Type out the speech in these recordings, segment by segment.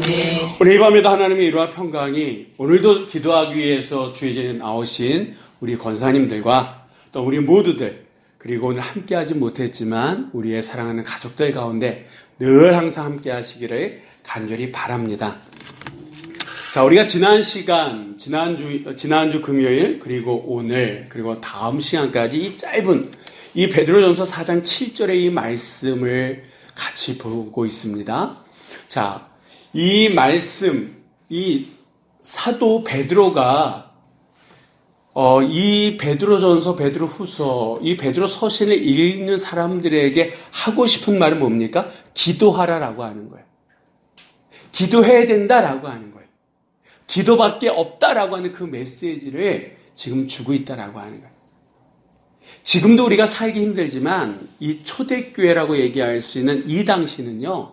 네. 오늘 이 밤에도 하나님의 일화 평강이 오늘도 기도하기 위해서 주의 자리에 나오신 우리 권사님들과 또 우리 모두들 그리고 오늘 함께하지 못했지만 우리의 사랑하는 가족들 가운데 늘 항상 함께하시기를 간절히 바랍니다. 자, 우리가 지난주 금요일 그리고 오늘 그리고 다음 시간까지 이 짧은 이 베드로전서 4장 7절의 이 말씀을 같이 보고 있습니다. 자, 이 말씀, 이 사도 베드로가 이 베드로전서, 베드로후서, 이 베드로 서신을 읽는 사람들에게 하고 싶은 말은 뭡니까? 기도하라라고 하는 거예요. 기도해야 된다라고 하는 거예요. 기도밖에 없다라고 하는 그 메시지를 지금 주고 있다라고 하는 거예요. 지금도 우리가 살기 힘들지만 이 초대교회라고 얘기할 수 있는 이 당시는요,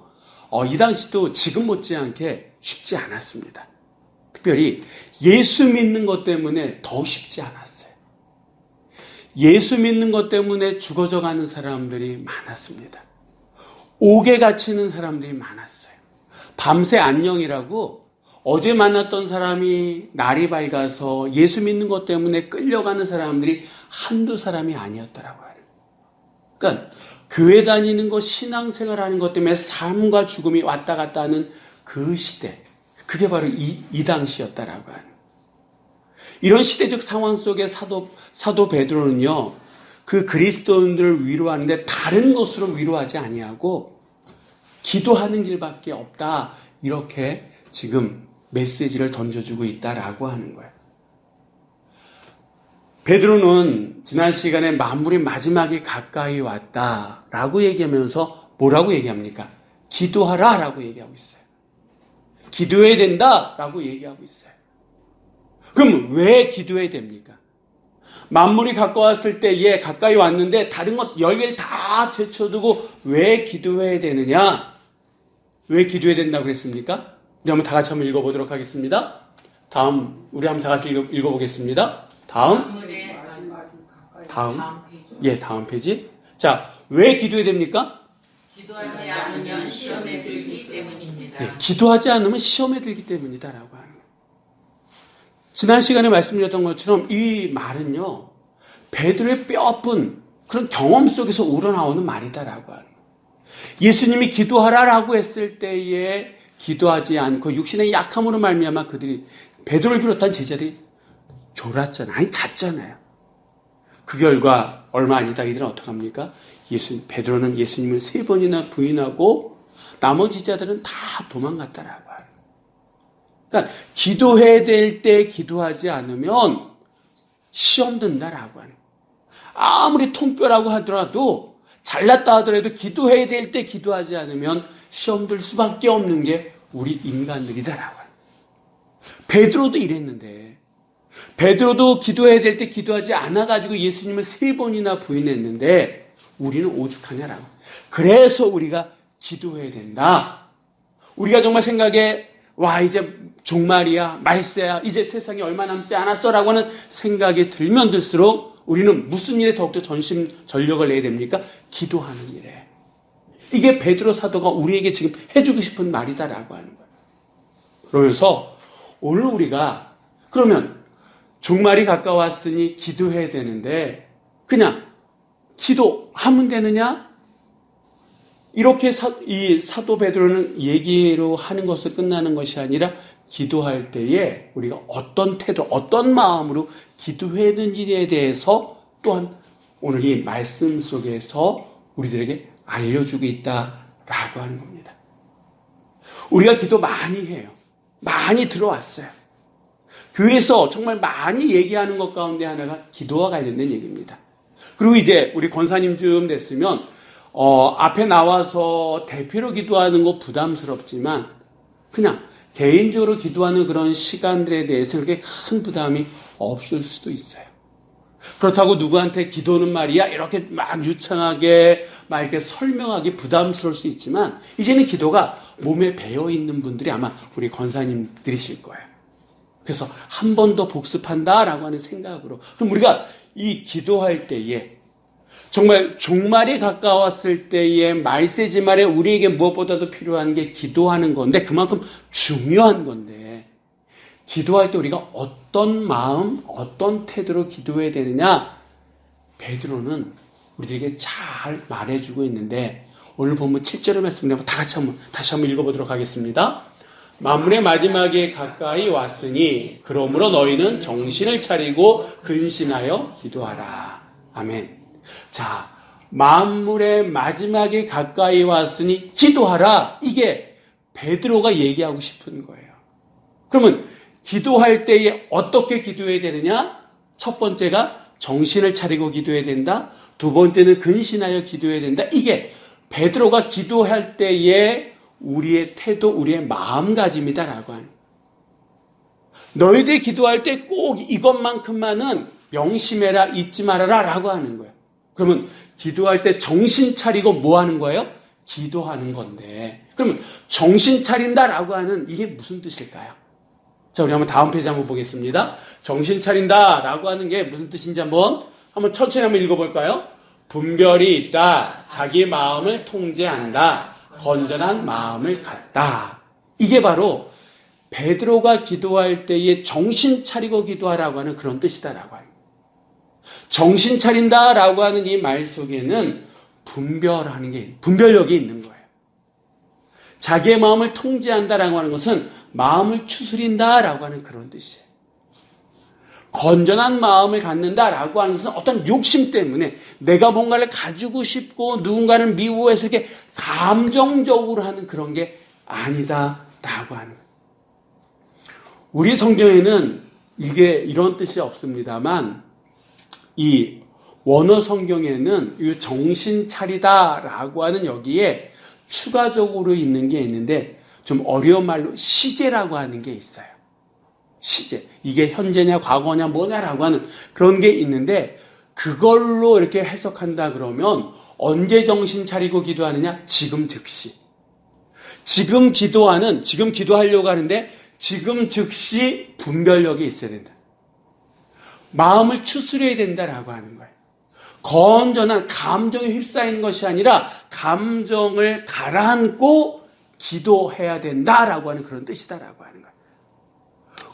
이 당시도 지금 못지않게 쉽지 않았습니다. 특별히 예수 믿는 것 때문에 더 쉽지 않았어요. 예수 믿는 것 때문에 죽어져가는 사람들이 많았습니다. 옥에 갇히는 사람들이 많았어요. 밤새 안녕이라고 어제 만났던 사람이 날이 밝아서 예수 믿는 것 때문에 끌려가는 사람들이 한두 사람이 아니었더라고요. 그러니까 교회 다니는 것, 신앙생활하는 것 때문에 삶과 죽음이 왔다 갔다 하는 그 시대, 그게 바로 이 당시였다라고 하는. 이런 시대적 상황 속에 사도 베드로는요, 그 그리스도인들을 위로하는데 다른 것으로 위로하지 아니하고 기도하는 길밖에 없다, 이렇게 지금 메시지를 던져주고 있다라고 하는 거예요. 베드로는 지난 시간에 만물의 마지막이 가까이 왔다라고 얘기하면서 뭐라고 얘기합니까? 기도하라라고 얘기하고 있어요. 기도해야 된다라고 얘기하고 있어요. 그럼 왜 기도해야 됩니까? 만물이 가까웠을 때 가까이 왔는데 다른 것 열개를 다 제쳐두고 왜 기도해야 되느냐? 왜 기도해야 된다고 그랬습니까? 우리 한번 다 같이 한번 읽어보도록 하겠습니다. 우리 한번 다 같이 읽어보겠습니다. 다음 페이지. 자, 왜 기도해야 됩니까? 기도하지 않으면 시험에 들기 때문입니다. 네, 기도하지 않으면 시험에 들기 때문이다라고 하는 거예요. 지난 시간에 말씀드렸던 것처럼 이 말은요, 베드로의 뼈아픈 그런 경험 속에서 우러나오는 말이다라고 하는 거예요. 예수님이 기도하라라고 했을 때에 기도하지 않고 육신의 약함으로 말미암아 그들이 베드로를 비롯한 제자들이 졸았잖아요. 잤잖아요. 그 결과 얼마 아니다 이들은 어떡합니까? 베드로는 예수님을 3번이나 부인하고 나머지 자들은 다 도망갔다라고 하는. 그러니까 기도해야 될 때 기도하지 않으면 시험 든다라고 하는. 아무리 통뼈라고 하더라도 잘났다 하더라도 기도해야 될 때 기도하지 않으면 시험 들 수밖에 없는 게 우리 인간들이다라고 하는. 베드로도 이랬는데 베드로도 기도해야 될 때 기도하지 않아가지고 예수님을 3번이나 부인했는데 우리는 오죽하냐라고. 그래서 우리가 기도해야 된다. 우리가 정말 생각에 이제 종말이야, 말세야, 이제 세상에 얼마 남지 않았어라고 하는 생각이 들면 들수록 우리는 무슨 일에 더욱더 전심전력을 내야 됩니까? 기도하는 일에. 이게 베드로 사도가 우리에게 지금 해주고 싶은 말이다라고 하는 거예요. 그러면서 오늘 우리가 그러면 종말이 가까웠으니 기도해야 되는데 그냥 기도하면 되느냐? 이렇게 이 사도 베드로는 얘기로 하는 것을 끝나는 것이 아니라 기도할 때에 우리가 어떤 태도, 어떤 마음으로 기도해야 되는지에 대해서 또한 오늘 이 말씀 속에서 우리들에게 알려주고 있다라고 하는 겁니다. 우리가 기도 많이 해요. 많이 들어왔어요. 교회에서 정말 많이 얘기하는 것 가운데 하나가 기도와 관련된 얘기입니다. 그리고 이제 우리 권사님쯤 됐으면 앞에 나와서 대표로 기도하는 거 부담스럽지만 그냥 개인적으로 기도하는 그런 시간들에 대해서 그렇게 큰 부담이 없을 수도 있어요. 그렇다고 누구한테 기도는 말이야 이렇게 막 유창하게 막 이렇게 설명하기 부담스러울 수 있지만 이제는 기도가 몸에 배어 있는 분들이 아마 우리 권사님들이실 거예요. 그래서 한 번 더 복습한다라고 하는 생각으로 그럼 우리가 이 기도할 때에 정말 종말이 가까웠을 때의 말세지 말에 우리에게 무엇보다도 필요한 게 기도하는 건데 그만큼 중요한 건데 기도할 때 우리가 어떤 마음, 어떤 태도로 기도해야 되느냐 베드로는 우리들에게 잘 말해주고 있는데 오늘 본문 7절의 말씀을 다시 한번 읽어보도록 하겠습니다. 만물의 마지막에 가까이 왔으니 그러므로 너희는 정신을 차리고 근신하여 기도하라. 아멘. 자, 만물의 마지막에 가까이 왔으니 기도하라. 이게 베드로가 얘기하고 싶은 거예요. 그러면 기도할 때에 어떻게 기도해야 되느냐? 첫 번째가 정신을 차리고 기도해야 된다. 두 번째는 근신하여 기도해야 된다. 이게 베드로가 기도할 때에 우리의 태도, 우리의 마음가짐이다라고 하는. 너희들이 기도할 때 꼭 이것만큼만은 명심해라, 잊지 말아라 라고 하는 거예요. 그러면 기도할 때 정신 차리고 뭐 하는 거예요? 기도하는 건데. 그러면 정신 차린다라고 하는 이게 무슨 뜻일까요? 자, 우리 한번 다음 페이지 한번 보겠습니다. 정신 차린다라고 하는 게 무슨 뜻인지 한번 천천히 한번 읽어볼까요? 분별이 있다. 자기 마음을 통제한다. 건전한 마음을 갖다. 이게 바로 베드로가 기도할 때에 정신 차리고 기도하라고 하는 그런 뜻이다라고 합니다. 정신 차린다라고 하는 이 말 속에는 분별력이 있는 거예요. 자기의 마음을 통제한다라고 하는 것은 마음을 추스린다라고 하는 그런 뜻이에요. 건전한 마음을 갖는다라고 하는 것은 어떤 욕심 때문에 내가 뭔가를 가지고 싶고 누군가를 미워해서 이렇게 감정적으로 하는 그런 게 아니다라고 하는 거예요. 우리 성경에는 이게 이런 뜻이 없습니다만 이 원어 성경에는 이 정신 차리다라고 하는 여기에 추가적으로 있는 게 있는데 좀 어려운 말로 시제라고 하는 게 있어요. 시제. 이게 현재냐 과거냐 뭐냐라고 하는 그런 게 있는데 그걸로 이렇게 해석한다 그러면 언제 정신 차리고 기도하느냐? 지금 즉시. 지금 기도하려고 하는데 지금 즉시 분별력이 있어야 된다. 마음을 추스려야 된다라고 하는 거예요. 건전한 감정에 휩싸이는 것이 아니라 감정을 가라앉고 기도해야 된다라고 하는 그런 뜻이다라고 하는 거예요.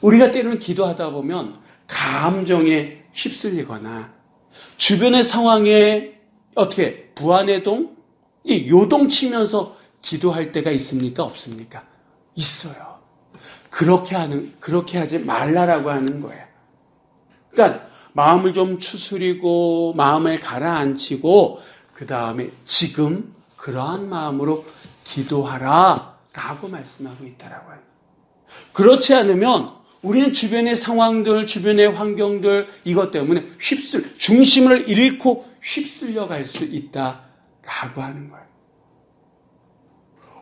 우리가 때로는 기도하다 보면 감정에 휩쓸리거나 주변의 상황에 어떻게 불안해동, 요동치면서 기도할 때가 있습니까? 없습니까? 있어요. 그렇게 하지 말라라고 하는 거예요. 그러니까 마음을 좀 추스리고 마음을 가라앉히고 그 다음에 지금 그러한 마음으로 기도하라라고 말씀하고 있다라고 해요. 그렇지 않으면 우리는 주변의 상황들, 주변의 환경들 이것 때문에 중심을 잃고 휩쓸려 갈 수 있다라고 하는 거예요.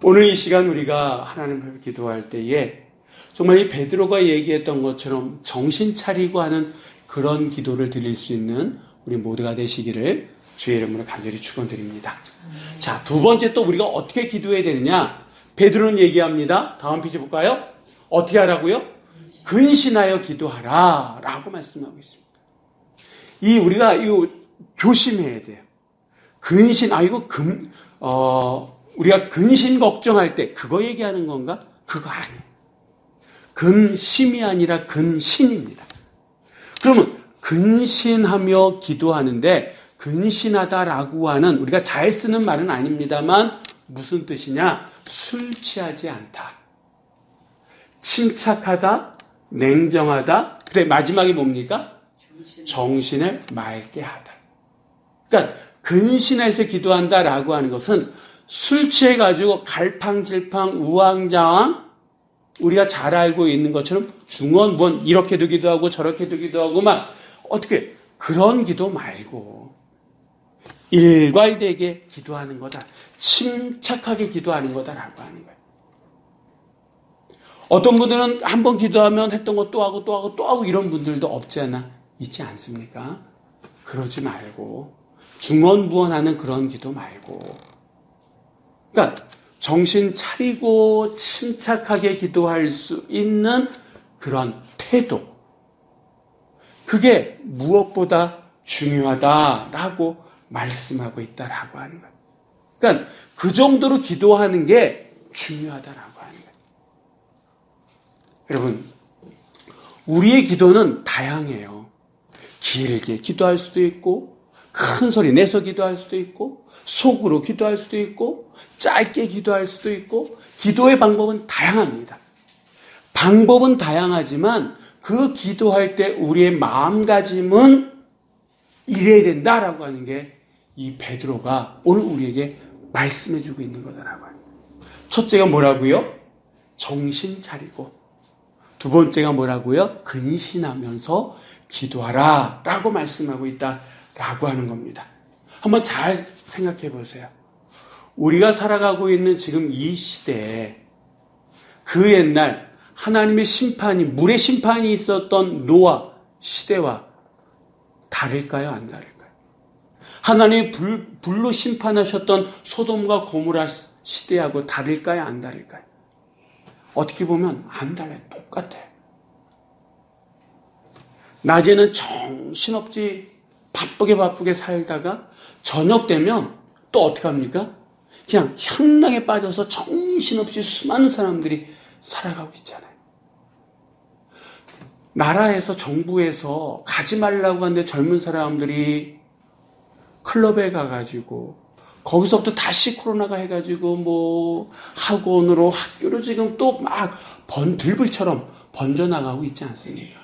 오늘 이 시간 우리가 하나님 앞에 기도할 때에 정말 이 베드로가 얘기했던 것처럼 정신 차리고 하는 그런 기도를 드릴 수 있는 우리 모두가 되시기를 주의 이름으로 간절히 축원드립니다. 자, 두 번째 또 우리가 어떻게 기도해야 되느냐? 베드로는 얘기합니다. 다음 페이지 볼까요? 어떻게 하라고요? 근신하여 기도하라 라고 말씀하고 있습니다. 우리가 조심해야 돼요. 우리가 근신 걱정할 때 그거 얘기하는 건가? 그거 아니에요. 근심이 아니라 근신입니다. 그러면 근신하며 기도하는데 근신하다라고 하는 우리가 잘 쓰는 말은 아닙니다만 무슨 뜻이냐? 술 취하지 않다. 침착하다, 냉정하다. 그다음에 마지막이 뭡니까? 정신을 맑게 하다. 그러니까 근신해서 기도한다라고 하는 것은 술 취해가지고 갈팡질팡 우왕좌왕 우리가 잘 알고 있는 것처럼 중언부언 이렇게도 기도하고 저렇게도 기도하고 막 어떻게 그런 기도 말고 일괄되게 기도하는 거다. 침착하게 기도하는 거다라고 하는 거예요. 어떤 분들은 한 번 기도하면 했던 거 또 하고 또 하고 또 하고 이런 분들도 없지 않아 있지 않습니까? 그러지 말고 중언부언하는 그런 기도 말고 그러니까 정신 차리고 침착하게 기도할 수 있는 그런 태도 그게 무엇보다 중요하다라고 말씀하고 있다라고 하는 거예요. 그러니까 그 정도로 기도하는 게 중요하다라고 하는 거예요. 여러분, 우리의 기도는 다양해요. 길게 기도할 수도 있고, 큰 소리 내서 기도할 수도 있고, 속으로 기도할 수도 있고, 짧게 기도할 수도 있고, 기도의 방법은 다양합니다. 방법은 다양하지만 그 기도할 때 우리의 마음가짐은 이래야 된다라고 하는 게 이 베드로가 오늘 우리에게 말씀해주고 있는 거다라고 합니다. 첫째가 뭐라고요? 정신 차리고, 두 번째가 뭐라고요? 근신하면서 기도하라 라고 말씀하고 있다라고 하는 겁니다. 한번 잘 생각해 보세요. 우리가 살아가고 있는 지금 이 시대에 그 옛날 하나님의 심판이, 물의 심판이 있었던 노아 시대와 다를까요? 안 다를까요? 하나님이 불로 심판하셨던 소돔과 고모라 시대하고 다를까요? 안 다를까요? 어떻게 보면 안 달라요. 똑같아요. 낮에는 정신없이 바쁘게 살다가 저녁 되면 또 어떻게 합니까? 그냥 향락에 빠져서 정신없이 수많은 사람들이 살아가고 있잖아요. 나라에서, 정부에서 가지 말라고 하는데 젊은 사람들이 클럽에 가가지고 거기서부터 다시 코로나가 해가지고 뭐 학원으로, 학교로 지금 또 막 들불처럼 번져나가고 있지 않습니까?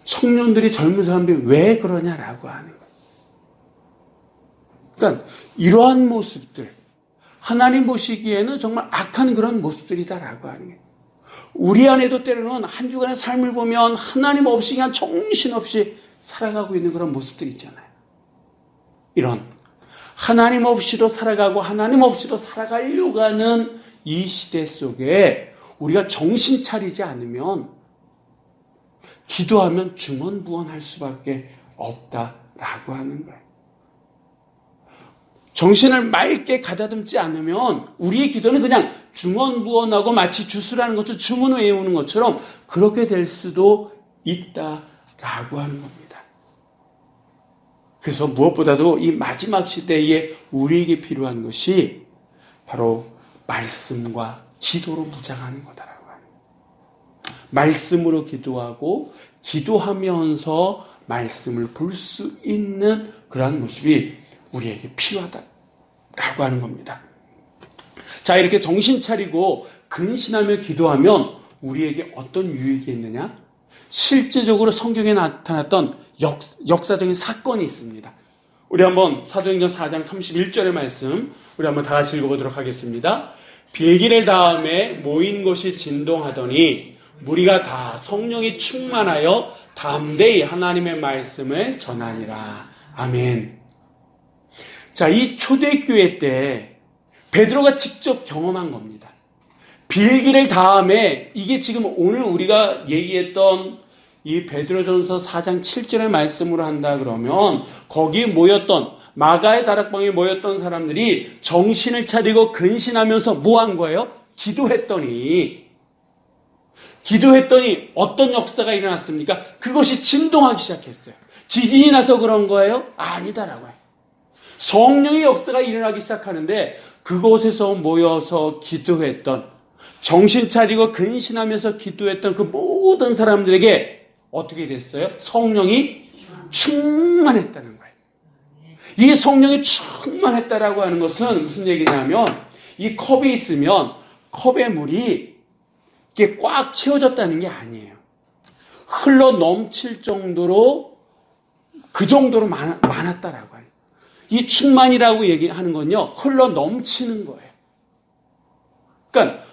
청년들이, 젊은 사람들이 왜 그러냐라고 하는 거예요. 그러니까 이러한 모습들, 하나님 보시기에는 정말 악한 그런 모습들이다라고 하는 거예요. 우리 안에도 때로는 한 주간의 삶을 보면 하나님 없이 그냥 정신없이 살아가고 있는 그런 모습들이 있잖아요. 이런 하나님 없이도 살아가고 하나님 없이도 살아가려고 하는 이 시대 속에 우리가 정신 차리지 않으면 기도하면 중언부언할 수밖에 없다라고 하는 거예요. 정신을 맑게 가다듬지 않으면 우리의 기도는 그냥 중언부언하고 마치 주스라는 것처럼 주문을 외우는 것처럼 그렇게 될 수도 있다라고 하는 겁니다. 그래서 무엇보다도 이 마지막 시대에 우리에게 필요한 것이 바로 말씀과 기도로 무장하는 거다라고 하는 거예요. 말씀으로 기도하고 기도하면서 말씀을 볼 수 있는 그러한 모습이 우리에게 필요하다라고 하는 겁니다. 자, 이렇게 정신 차리고 근신하며 기도하면 우리에게 어떤 유익이 있느냐? 실제적으로 성경에 나타났던 역사적인 사건이 있습니다. 우리 한번 사도행전 4장 31절의 말씀 우리 한번 다 같이 읽어보도록 하겠습니다. 빌기를 다음에 모인 곳이 진동하더니 무리가 다 성령이 충만하여 담대히 하나님의 말씀을 전하니라. 아멘. 자, 이 초대교회 때 베드로가 직접 경험한 겁니다. 빌기를 다음에 이게 지금 오늘 우리가 얘기했던 이 베드로전서 4장 7절의 말씀으로 한다 그러면 거기 모였던 마가의 다락방에 모였던 사람들이 정신을 차리고 근신하면서 뭐 한 거예요? 기도했더니 어떤 역사가 일어났습니까? 그것이 진동하기 시작했어요. 지진이 나서 그런 거예요? 아니다라고요. 성령의 역사가 일어나기 시작하는데 그곳에서 모여서 기도했던, 정신 차리고 근신하면서 기도했던 그 모든 사람들에게 어떻게 됐어요? 성령이 충만했다는 거예요. 이 성령이 충만했다라고 하는 것은 무슨 얘기냐면 이 컵이 있으면 컵의 물이 이게 꽉 채워졌다는 게 아니에요. 흘러 넘칠 정도로 그 정도로 많았다라고 해요. 이 충만이라고 얘기하는 건요, 흘러 넘치는 거예요. 그러니까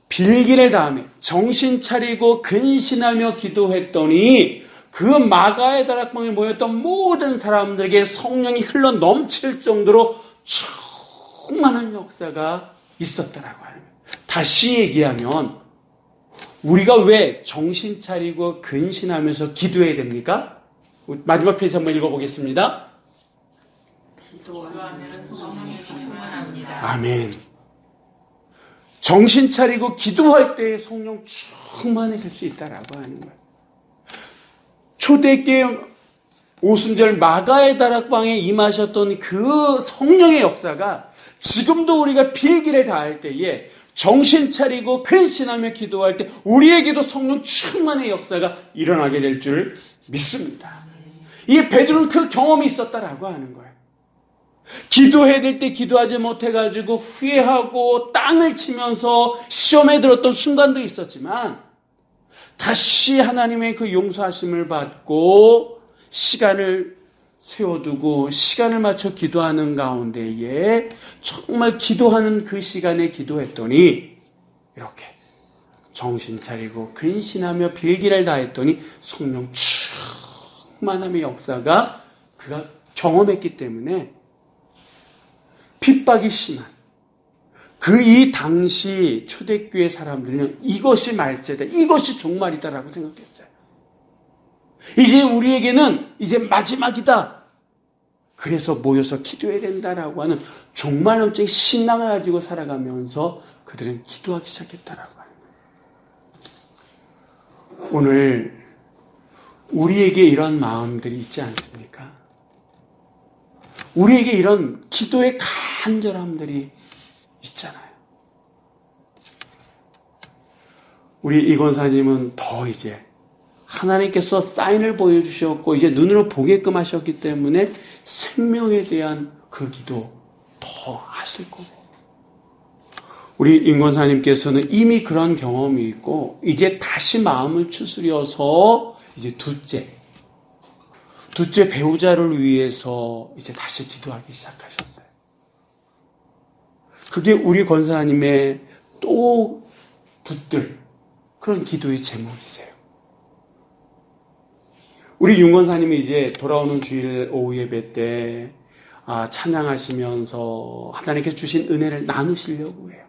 빌기를 다음에 정신 차리고 근신하며 기도했더니 그 마가의 다락방에 모였던 모든 사람들에게 성령이 흘러 넘칠 정도로 충만한 역사가 있었다라고 하는 거예요. 다시 얘기하면 우리가 왜 정신 차리고 근신하면서 기도해야 됩니까? 마지막 페이지 한번 읽어보겠습니다. 기도하면 성령이 충만합니다. 아멘. 정신 차리고 기도할 때 성령 충만해질 수 있다라고 하는 거예요. 초대교회 오순절 마가의 다락방에 임하셨던 그 성령의 역사가 지금도 우리가 필기를 다할 때에 정신 차리고 근신하며 기도할 때 우리에게도 성령 충만의 역사가 일어나게 될 줄 믿습니다. 이 베드로는 그 경험이 있었다라고 하는 거예요. 기도해야 될 때 기도하지 못해가지고 후회하고 땅을 치면서 시험에 들었던 순간도 있었지만 다시 하나님의 그 용서하심을 받고 시간을 세워두고 시간을 맞춰 기도하는 가운데에 정말 기도하는 그 시간에 기도했더니 이렇게 정신 차리고 근신하며 빌기를 다했더니 성령 충만함의 역사가 그가 경험했기 때문에 핍박이 심한 그 이 당시 초대교회 사람들은 이것이 말세다, 이것이 종말이다라고 생각했어요. 이제 우리에게는 이제 마지막이다. 그래서 모여서 기도해야 된다라고 하는 종말론적인 신앙을 가지고 살아가면서 그들은 기도하기 시작했다라고 하는 거예요. 오늘 우리에게 이런 마음들이 있지 않습니까? 우리에게 이런 기도의 간절함들이 있잖아요. 우리 이 권사님은 더 이제 하나님께서 사인을 보여주셨고 이제 눈으로 보게끔 하셨기 때문에 생명에 대한 그 기도 더 하실 거고, 우리 임 권사님께서는 이미 그런 경험이 있고 이제 다시 마음을 추스려서 이제 둘째 배우자를 위해서 이제 다시 기도하기 시작하셨어요. 그게 우리 권사님의 또 붙들 그런 기도의 제목이세요. 우리 윤 권사님이 이제 돌아오는 주일 오후 예배 때 찬양하시면서 하나님께서 주신 은혜를 나누시려고 해요.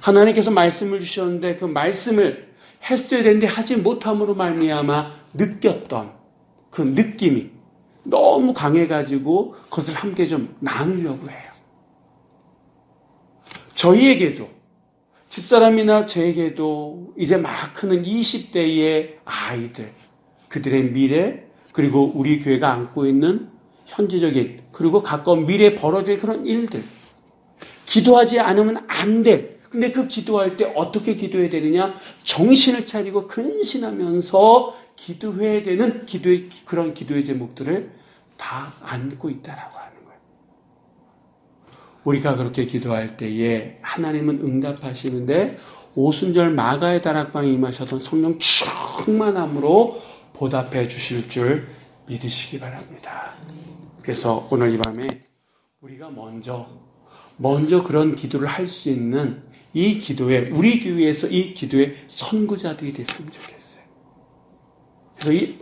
하나님께서 말씀을 주셨는데 그 말씀을 했어야 되는데 하지 못함으로 말미암아 느꼈던 그 느낌이 너무 강해가지고 그것을 함께 좀 나누려고 해요. 저희에게도, 집사람이나 저에게도 이제 막 크는 20대의 아이들, 그들의 미래, 그리고 우리 교회가 안고 있는 현지적인 그리고 가까운 미래에 벌어질 그런 일들, 기도하지 않으면 안 돼. 근데 그 기도할 때 어떻게 기도해야 되느냐? 정신을 차리고 근신하면서 기도해야 되는 그런 기도의 제목들을 다 안고 있다라고 하는 거예요. 우리가 그렇게 기도할 때에 하나님은 응답하시는데 오순절 마가의 다락방에 임하셨던 성령 충만함으로 보답해 주실 줄 믿으시기 바랍니다. 그래서 오늘 이 밤에 우리가 먼저 그런 기도를 할 수 있는 이 기도에, 우리 교회에서 이 기도의 선구자들이 됐으면 좋겠어요. 그래서 이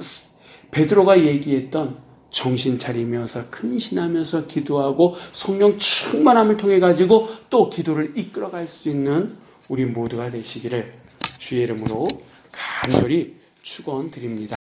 베드로가 얘기했던 정신 차리면서 근신하면서 기도하고 성령 충만함을 통해 가지고 또 기도를 이끌어갈 수 있는 우리 모두가 되시기를 주의 이름으로 간절히 축원드립니다.